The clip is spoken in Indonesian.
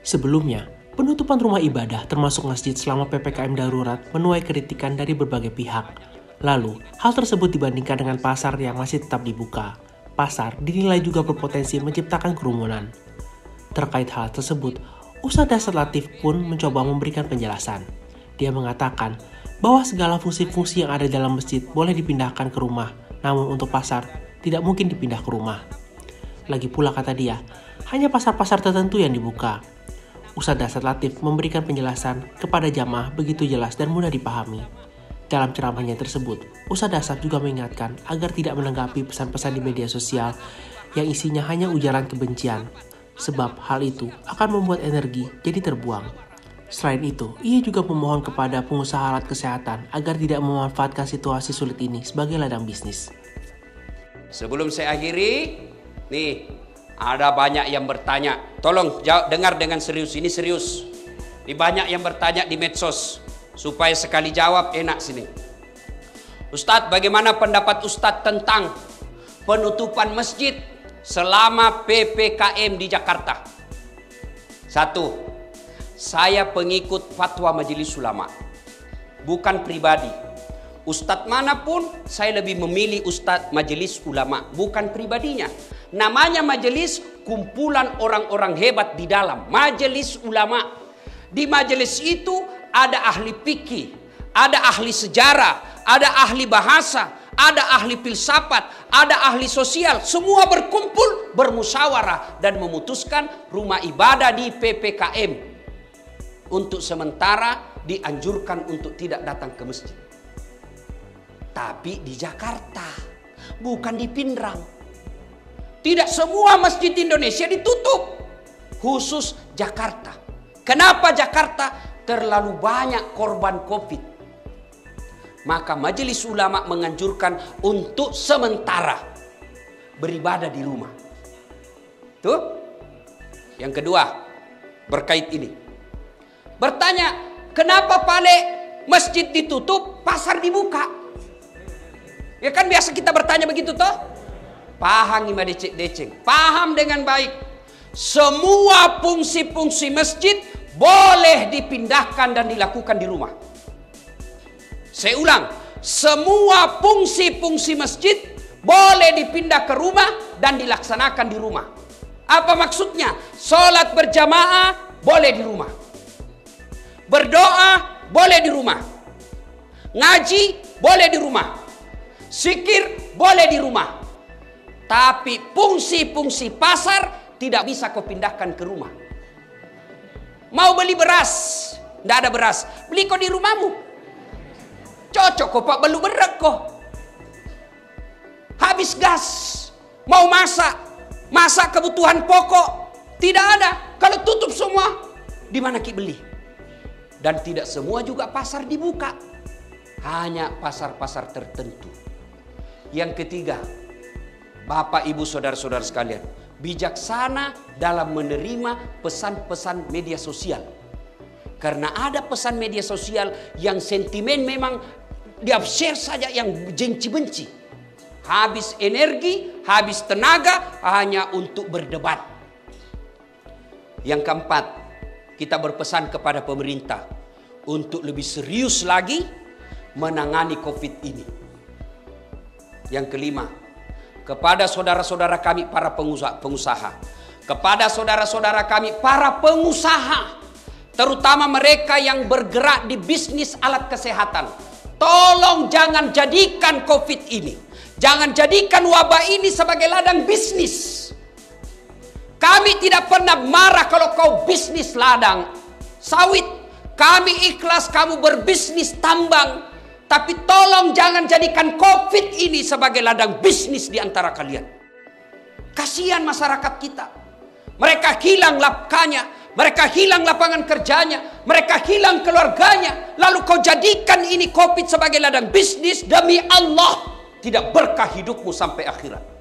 Sebelumnya, penutupan rumah ibadah termasuk masjid selama PPKM darurat menuai kritikan dari berbagai pihak. Lalu, hal tersebut dibandingkan dengan pasar yang masih tetap dibuka. Pasar dinilai juga berpotensi menciptakan kerumunan. Terkait hal tersebut, Ustadz Dasar Latif pun mencoba memberikan penjelasan. Dia mengatakan bahwa segala fungsi-fungsi yang ada dalam masjid boleh dipindahkan ke rumah, namun untuk pasar tidak mungkin dipindah ke rumah. Lagi pula kata dia, hanya pasar-pasar tertentu yang dibuka. Ustadz Dasar Latif memberikan penjelasan kepada jamaah begitu jelas dan mudah dipahami. Dalam ceramahnya tersebut, Ustadz Dasar juga mengingatkan agar tidak menanggapi pesan-pesan di media sosial yang isinya hanya ujaran kebencian, sebab hal itu akan membuat energi jadi terbuang. Selain itu, ia juga memohon kepada pengusaha alat kesehatan agar tidak memanfaatkan situasi sulit ini sebagai ladang bisnis. Sebelum saya akhiri, nih, ada banyak yang bertanya. Tolong dengar dengan serius, ini serius. Ini banyak yang bertanya di medsos. Supaya sekali jawab enak sini. Ustadz, bagaimana pendapat Ustadz tentang penutupan masjid selama PPKM di Jakarta? Satu, saya pengikut fatwa Majelis Ulama. Bukan pribadi. Ustadz manapun saya lebih memilih Ustadz Majelis Ulama. Bukan pribadinya. Namanya majelis, kumpulan orang-orang hebat di dalam Majelis Ulama. Di majelis itu ada ahli fikih, ada ahli sejarah, ada ahli bahasa, ada ahli filsafat, ada ahli sosial. Semua berkumpul, bermusyawarah dan memutuskan rumah ibadah di PPKM untuk sementara dianjurkan untuk tidak datang ke masjid. Tapi di Jakarta, bukan di Pindrang. Tidak semua masjid di Indonesia ditutup, khusus Jakarta. Kenapa Jakarta? Terlalu banyak korban COVID. Maka Majelis Ulama menganjurkan untuk sementara beribadah di rumah. Tuh. Yang kedua, berkait ini. Bertanya, kenapa masjid ditutup, pasar dibuka? Ya kan biasa kita bertanya begitu toh? Paham Ima Deceng, paham dengan baik. Semua fungsi-fungsi masjid boleh dipindahkan dan dilakukan di rumah. Saya ulang, semua fungsi-fungsi masjid boleh dipindah ke rumah dan dilaksanakan di rumah. Apa maksudnya? Sholat berjamaah boleh di rumah. Berdoa boleh di rumah. Ngaji boleh di rumah. Zikir boleh di rumah. Tapi fungsi-fungsi pasar tidak bisa kau pindahkan ke rumah. Mau beli beras, tidak ada beras, beli kau di rumahmu. Cocok kok pak belu berak kok. Habis gas, mau masak kebutuhan pokok, tidak ada. Kalau tutup semua, di mana ki beli? Dan tidak semua juga pasar dibuka, hanya pasar-pasar tertentu. Yang ketiga, Bapak, Ibu, Saudara-saudara sekalian, bijaksana dalam menerima pesan-pesan media sosial. Karena ada pesan media sosial yang sentimen memang dia-share saja yang benci-benci. Habis energi, habis tenaga hanya untuk berdebat. Yang keempat, kita berpesan kepada pemerintah untuk lebih serius lagi menangani COVID ini. Yang kelima, kepada saudara-saudara kami para pengusaha, kepada saudara-saudara kami para pengusaha, terutama mereka yang bergerak di bisnis alat kesehatan, tolong jangan jadikan COVID ini, jangan jadikan wabah ini sebagai ladang bisnis. Kami tidak pernah marah kalau kau bisnis ladang sawit, kami ikhlas kamu berbisnis tambang. Tapi tolong jangan jadikan COVID ini sebagai ladang bisnis di antara kalian. Kasihan masyarakat kita. Mereka hilang nafkahnya, mereka hilang lapangan kerjanya, mereka hilang keluarganya. Lalu kau jadikan ini COVID sebagai ladang bisnis, demi Allah tidak berkah hidupmu sampai akhirat.